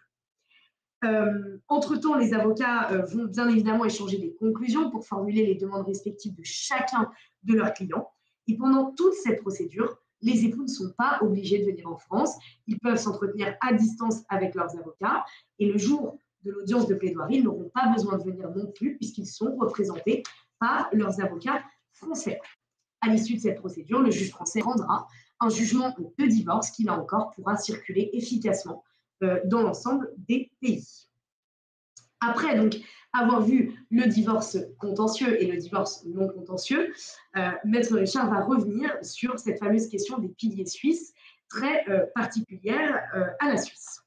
Entre-temps, les avocats vont bien évidemment échanger des conclusions pour formuler les demandes respectives de chacun de leurs clients. Et pendant toute cette procédure, les époux ne sont pas obligés de venir en France. Ils peuvent s'entretenir à distance avec leurs avocats. Et le jour de l'audience de plaidoirie, ils n'auront pas besoin de venir non plus puisqu'ils sont représentés par leurs avocats français. À l'issue de cette procédure, le juge français rendra un jugement de divorce qui, là encore, pourra circuler efficacement dans l'ensemble des pays. Après donc avoir vu le divorce contentieux et le divorce non contentieux, Maître Richard va revenir sur cette fameuse question des piliers suisses, très particulière à la Suisse.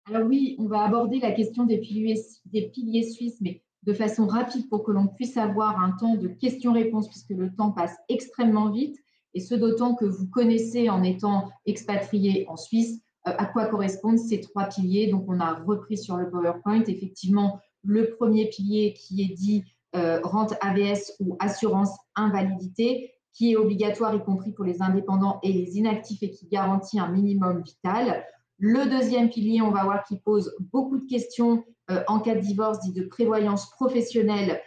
Alors oui, on va aborder la question des piliers suisses, mais de façon rapide pour que l'on puisse avoir un temps de questions-réponses, puisque le temps passe extrêmement vite, et ce d'autant que vous connaissez en étant expatrié en Suisse à quoi correspondent ces 3 piliers. Donc, on a repris sur le PowerPoint, effectivement, le premier pilier qui est dit rente AVS ou assurance invalidité, qui est obligatoire, y compris pour les indépendants et les inactifs, et qui garantit un minimum vital. Le deuxième pilier, on va voir qu'il pose beaucoup de questions en cas de divorce, dit de prévoyance professionnelle,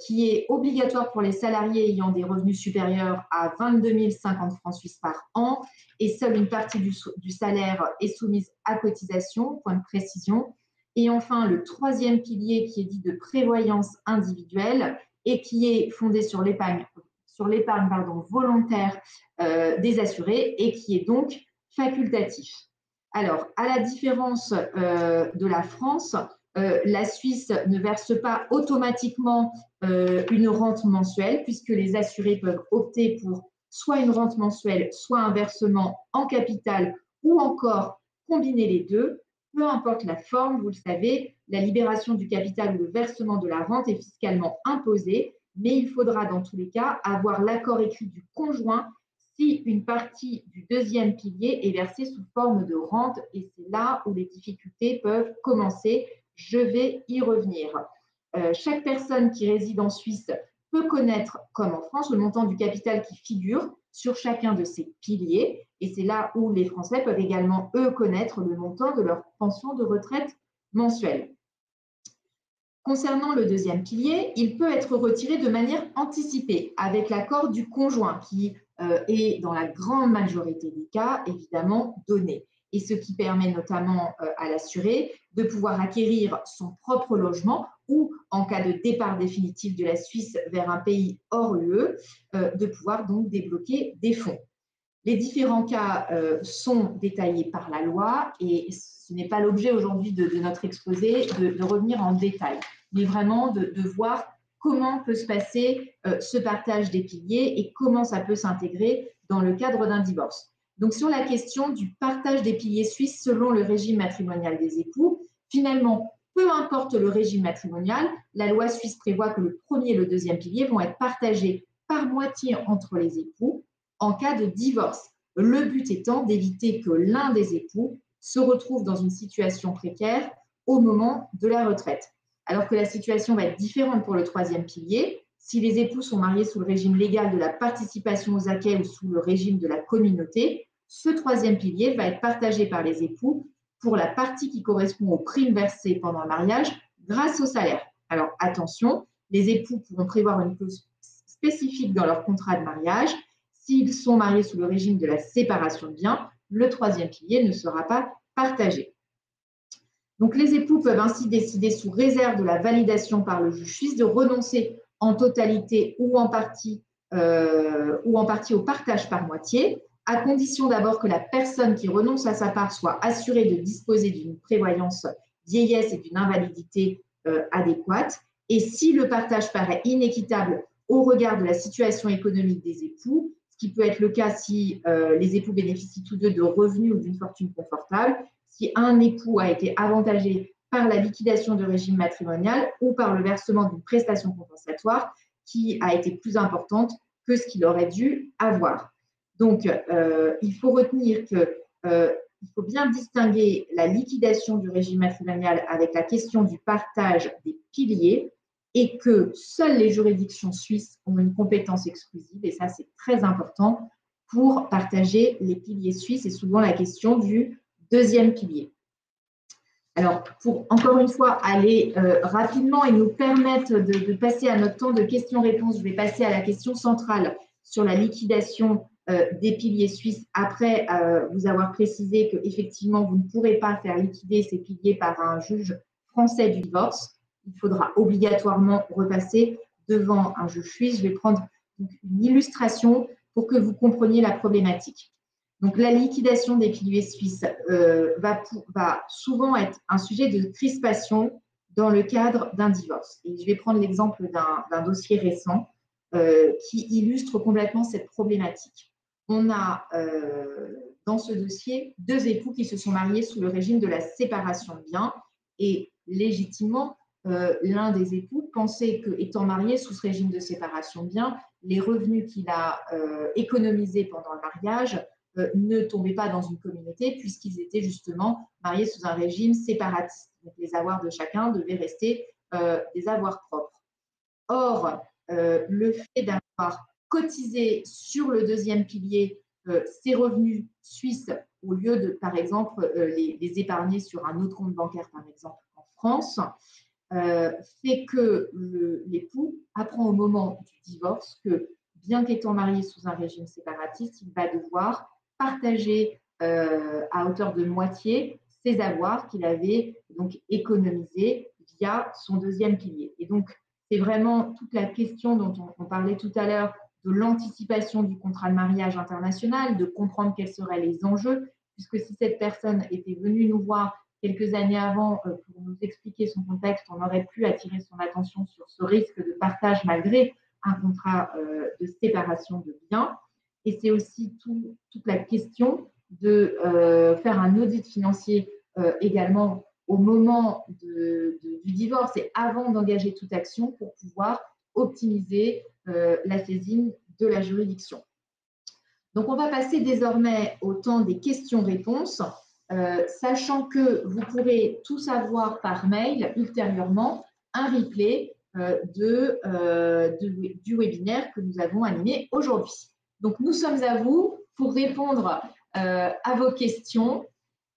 qui est obligatoire pour les salariés ayant des revenus supérieurs à 22 050 francs suisses par an, et seule une partie du salaire est soumise à cotisation, point de précision. Et enfin, le troisième pilier qui est dit de prévoyance individuelle et qui est fondé sur l'épargne volontaire des assurés et qui est donc facultatif. Alors, à la différence de la France, la Suisse ne verse pas automatiquement une rente mensuelle puisque les assurés peuvent opter pour soit une rente mensuelle, soit un versement en capital ou encore combiner les deux. Peu importe la forme, vous le savez, la libération du capital ou le versement de la rente est fiscalement imposé, mais il faudra dans tous les cas avoir l'accord écrit du conjoint si une partie du deuxième pilier est versée sous forme de rente, et c'est là où les difficultés peuvent commencer. Je vais y revenir. Chaque personne qui réside en Suisse peut connaître, comme en France, le montant du capital qui figure sur chacun de ces piliers, et c'est là où les Français peuvent également, eux, connaître le montant de leur pension de retraite mensuelle. Concernant le deuxième pilier, il peut être retiré de manière anticipée avec l'accord du conjoint qui est dans la grande majorité des cas évidemment donné, et ce qui permet notamment à l'assuré de pouvoir acquérir son propre logement ou, en cas de départ définitif de la Suisse vers un pays hors UE, de pouvoir donc débloquer des fonds. Les différents cas sont détaillés par la loi, et ce n'est pas l'objet aujourd'hui de notre exposé de revenir en détail, mais vraiment de voir comment peut se passer ce partage des piliers et comment ça peut s'intégrer dans le cadre d'un divorce. Donc, sur la question du partage des piliers suisses selon le régime matrimonial des époux, finalement, peu importe le régime matrimonial, la loi suisse prévoit que le premier et le deuxième pilier vont être partagés par moitié entre les époux en cas de divorce. Le but étant d'éviter que l'un des époux se retrouve dans une situation précaire au moment de la retraite. Alors que la situation va être différente pour le troisième pilier. Si les époux sont mariés sous le régime légal de la participation aux acquêts ou sous le régime de la communauté, ce troisième pilier va être partagé par les époux pour la partie qui correspond aux primes versées pendant le mariage grâce au salaire. Alors attention, les époux pourront prévoir une clause spécifique dans leur contrat de mariage. S'ils sont mariés sous le régime de la séparation de biens, le troisième pilier ne sera pas partagé. Donc les époux peuvent ainsi décider sous réserve de la validation par le juge suisse de renoncer en totalité ou en partie au partage par moitié, à condition d'abord que la personne qui renonce à sa part soit assurée de disposer d'une prévoyance vieillesse et d'une invalidité adéquate. Et si le partage paraît inéquitable au regard de la situation économique des époux, ce qui peut être le cas si les époux bénéficient tous deux de revenus ou d'une fortune confortable, si un époux a été avantagé par la liquidation de régime matrimonial ou par le versement d'une prestation compensatoire qui a été plus importante que ce qu'il aurait dû avoir. Donc, il faut retenir qu'il faut bien distinguer la liquidation du régime matrimonial avec la question du partage des piliers et que seules les juridictions suisses ont une compétence exclusive, et ça c'est très important, pour partager les piliers suisses, et souvent la question du deuxième pilier. Alors, pour encore une fois aller rapidement et nous permettre de passer à notre temps de questions-réponses, je vais passer à la question centrale sur la liquidation des piliers suisses après vous avoir précisé qu'effectivement, vous ne pourrez pas faire liquider ces piliers par un juge français du divorce. Il faudra obligatoirement repasser devant un juge suisse. Je vais prendre une illustration pour que vous compreniez la problématique. Donc, la liquidation des piliers suisses va souvent être un sujet de crispation dans le cadre d'un divorce. Et je vais prendre l'exemple d'un dossier récent qui illustre complètement cette problématique. On a dans ce dossier deux époux qui se sont mariés sous le régime de la séparation de biens et légitimement, l'un des époux pensait qu'étant marié sous ce régime de séparation de biens, les revenus qu'il a économisés pendant le mariage ne tombaient pas dans une communauté puisqu'ils étaient justement mariés sous un régime séparatiste. Donc, les avoirs de chacun devaient rester des avoirs propres. Or, le fait d'avoir cotisé sur le deuxième pilier ces revenus suisses au lieu de, par exemple, les épargner sur un autre compte bancaire, par exemple, en France, fait que l'époux apprend au moment du divorce que, bien qu'étant marié sous un régime séparatiste, il va devoir partager à hauteur de moitié ses avoirs qu'il avait donc économisés via son deuxième pilier. Et donc, c'est vraiment toute la question dont on parlait tout à l'heure de l'anticipation du contrat de mariage international, de comprendre quels seraient les enjeux, puisque si cette personne était venue nous voir quelques années avant pour nous expliquer son contexte, on aurait pu attirer son attention sur ce risque de partage malgré un contrat de séparation de biens. Et c'est aussi toute la question de faire un audit financier également au moment du divorce et avant d'engager toute action pour pouvoir optimiser la saisine de la juridiction. Donc, on va passer désormais au temps des questions-réponses, sachant que vous pourrez tout savoir par mail ultérieurement un replay du webinaire que nous avons animé aujourd'hui. Donc, nous sommes à vous pour répondre à vos questions.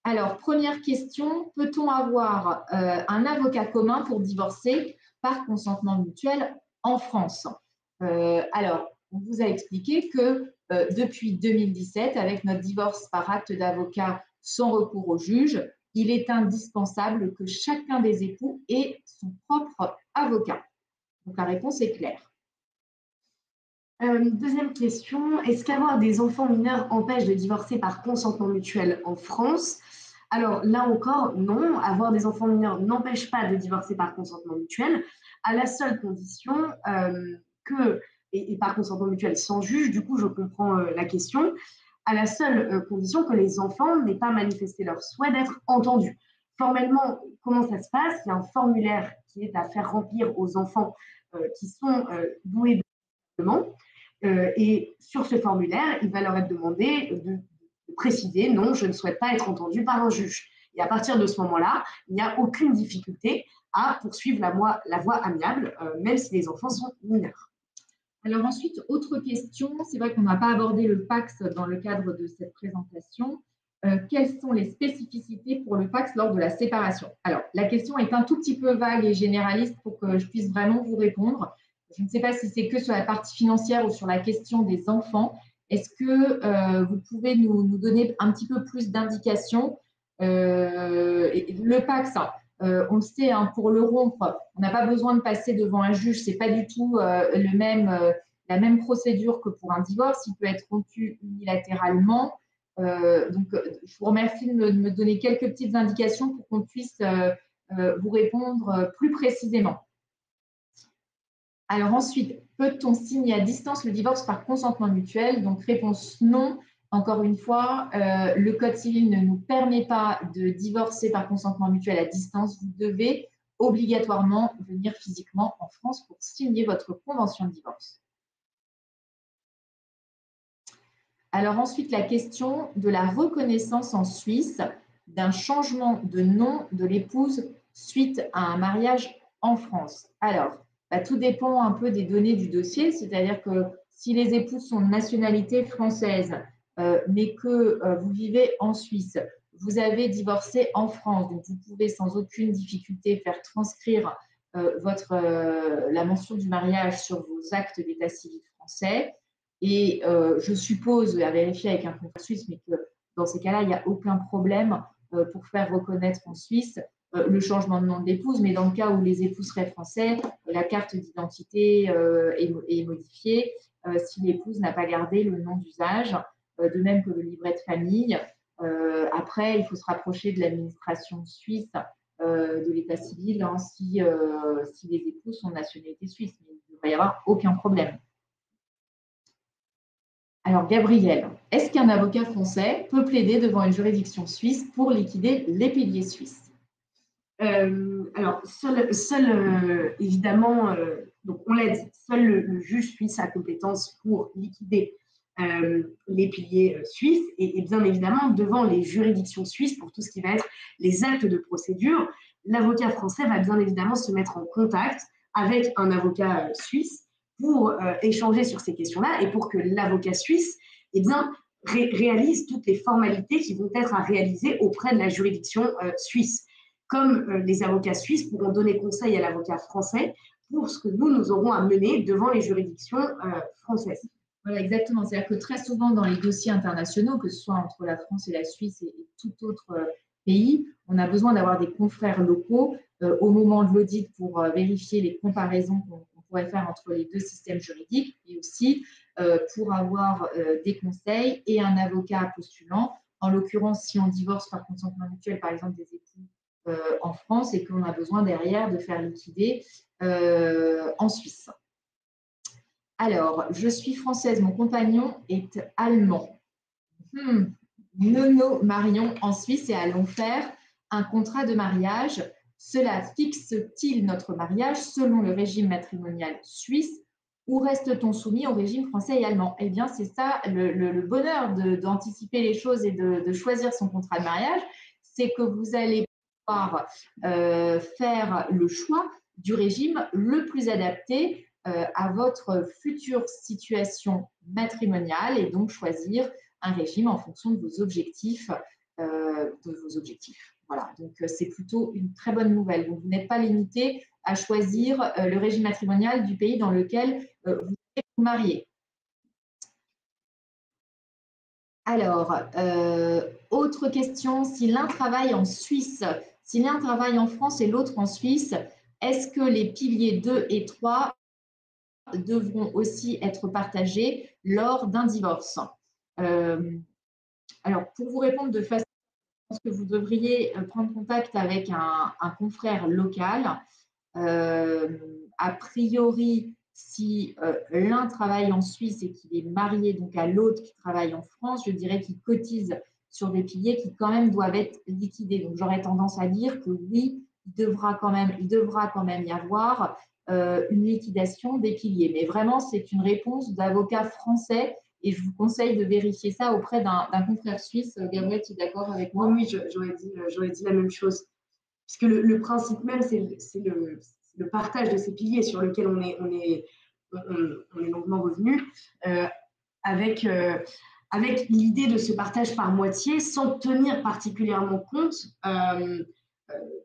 Alors, première question, peut-on avoir un avocat commun pour divorcer par consentement mutuel en France? Alors, on vous a expliqué que depuis 2017, avec notre divorce par acte d'avocat sans recours au juge, il est indispensable que chacun des époux ait son propre avocat. Donc, la réponse est claire. Deuxième question, est-ce qu'avoir des enfants mineurs empêche de divorcer par consentement mutuel en France? Alors là encore, non, avoir des enfants mineurs n'empêche pas de divorcer par consentement mutuel, à la seule condition et par consentement mutuel sans juge, du coup je comprends la question, à la seule condition que les enfants n'aient pas manifesté leur souhait d'être entendus. Formellement, comment ça se passe? Il y a un formulaire qui est à faire remplir aux enfants qui sont doués de comportement. Et sur ce formulaire, il va leur être demandé de préciser non, je ne souhaite pas être entendu par un juge. Et à partir de ce moment-là, il n'y a aucune difficulté à poursuivre la voie amiable, même si les enfants sont mineurs. Alors ensuite, autre question, c'est vrai qu'on n'a pas abordé le PACS dans le cadre de cette présentation. Quelles sont les spécificités pour le PACS lors de la séparation? Alors, la question est un tout petit peu vague et généraliste pour que je puisse vraiment vous répondre. Je ne sais pas si c'est que sur la partie financière ou sur la question des enfants. Est-ce que vous pouvez nous donner un petit peu plus d'indications? Le PACS, on le sait, hein, pour le rompre, on n'a pas besoin de passer devant un juge. C'est pas du tout la même procédure que pour un divorce. Il peut être rompu unilatéralement. Donc, je vous remercie de me donner quelques petites indications pour qu'on puisse vous répondre plus précisément. Alors ensuite, peut-on signer à distance le divorce par consentement mutuel? Donc, réponse non. Encore une fois, le Code civil ne nous permet pas de divorcer par consentement mutuel à distance. Vous devez obligatoirement venir physiquement en France pour signer votre convention de divorce. Alors ensuite, la question de la reconnaissance en Suisse d'un changement de nom de l'épouse suite à un mariage en France. Alors, tout dépend un peu des données du dossier, c'est-à-dire que si les épouses sont de nationalité française, mais que vous vivez en Suisse, vous avez divorcé en France, donc vous pouvez sans aucune difficulté faire transcrire la mention du mariage sur vos actes d'état civil français. Et je suppose, à vérifier avec un confrère suisse, mais que dans ces cas-là, il n'y a aucun problème pour faire reconnaître en Suisse le changement de nom de l'épouse. Mais dans le cas où les époux seraient français, la carte d'identité est modifiée si l'épouse n'a pas gardé le nom d'usage, de même que le livret de famille. Après, il faut se rapprocher de l'administration suisse de l'état civil hein, si les époux sont de nationalité suisse. Mais il ne devrait y avoir aucun problème. Alors, Gabriel, est-ce qu'un avocat français peut plaider devant une juridiction suisse pour liquider les piliers suisses? Alors, évidemment, donc on l'a dit, seul le juge suisse a compétence pour liquider les piliers suisses et bien évidemment, devant les juridictions suisses, pour tout ce qui va être les actes de procédure, l'avocat français va bien évidemment se mettre en contact avec un avocat suisse pour échanger sur ces questions-là et pour que l'avocat suisse réalise toutes les formalités qui vont être à réaliser auprès de la juridiction suisse. Comme les avocats suisses pourront donner conseil à l'avocat français pour ce que nous aurons à mener devant les juridictions françaises. Voilà, exactement. C'est-à-dire que très souvent, dans les dossiers internationaux, que ce soit entre la France et la Suisse et tout autre pays, on a besoin d'avoir des confrères locaux au moment de l'audit pour vérifier les comparaisons qu'on pourrait faire entre les deux systèmes juridiques et aussi pour avoir des conseils et un avocat postulant. En l'occurrence, si on divorce par consentement mutuel, par exemple, des époux en France et qu'on a besoin derrière de faire liquider en Suisse. Alors, je suis française, mon compagnon est allemand. Nous nous marions en Suisse et allons faire un contrat de mariage. Cela fixe-t-il notre mariage selon le régime matrimonial suisse ou reste-t-on soumis au régime français et allemand? Eh bien, c'est ça le bonheur d'anticiper les choses et de choisir son contrat de mariage, c'est que vous allez pouvoir faire le choix du régime le plus adapté à votre future situation matrimoniale et donc choisir un régime en fonction de vos objectifs. Voilà, donc c'est plutôt une très bonne nouvelle. Donc, vous n'êtes pas limité à choisir le régime matrimonial du pays dans lequel vous allez vous marier. Alors, autre question, si l'un travaille en Suisse, si l'un travaille en France et l'autre en Suisse, est-ce que les piliers 2 et 3 devront aussi être partagés lors d'un divorce? Alors, pour vous répondre de façon, je pense que vous devriez prendre contact avec un confrère local. A priori, Si l'un travaille en Suisse et qu'il est marié donc à l'autre qui travaille en France, je dirais qu'il cotise sur des piliers qui quand même doivent être liquidés. Donc j'aurais tendance à dire que oui, il devra quand même y avoir une liquidation des piliers. Mais vraiment, c'est une réponse d'avocat français et je vous conseille de vérifier ça auprès d'un confrère suisse. Gabriel, tu es d'accord avec moi? Oui, j'aurais dit la même chose. Puisque le principe même, c'est le partage de ces piliers sur lequel on est longuement revenu, avec, avec l'idée de ce partage par moitié, sans tenir particulièrement compte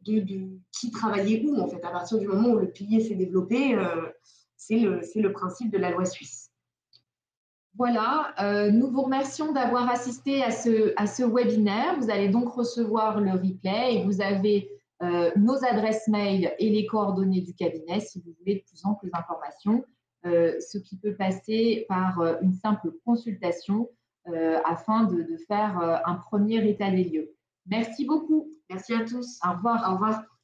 de qui travaillait où, en fait. À partir du moment où le pilier s'est développé, c'est le principe de la loi suisse. Voilà, nous vous remercions d'avoir assisté à ce webinaire. Vous allez donc recevoir le replay et vous avez nos adresses mail et les coordonnées du cabinet si vous voulez de plus amples informations, ce qui peut passer par une simple consultation afin de faire un premier état des lieux. Merci beaucoup. Merci à tous. Au revoir. Au revoir.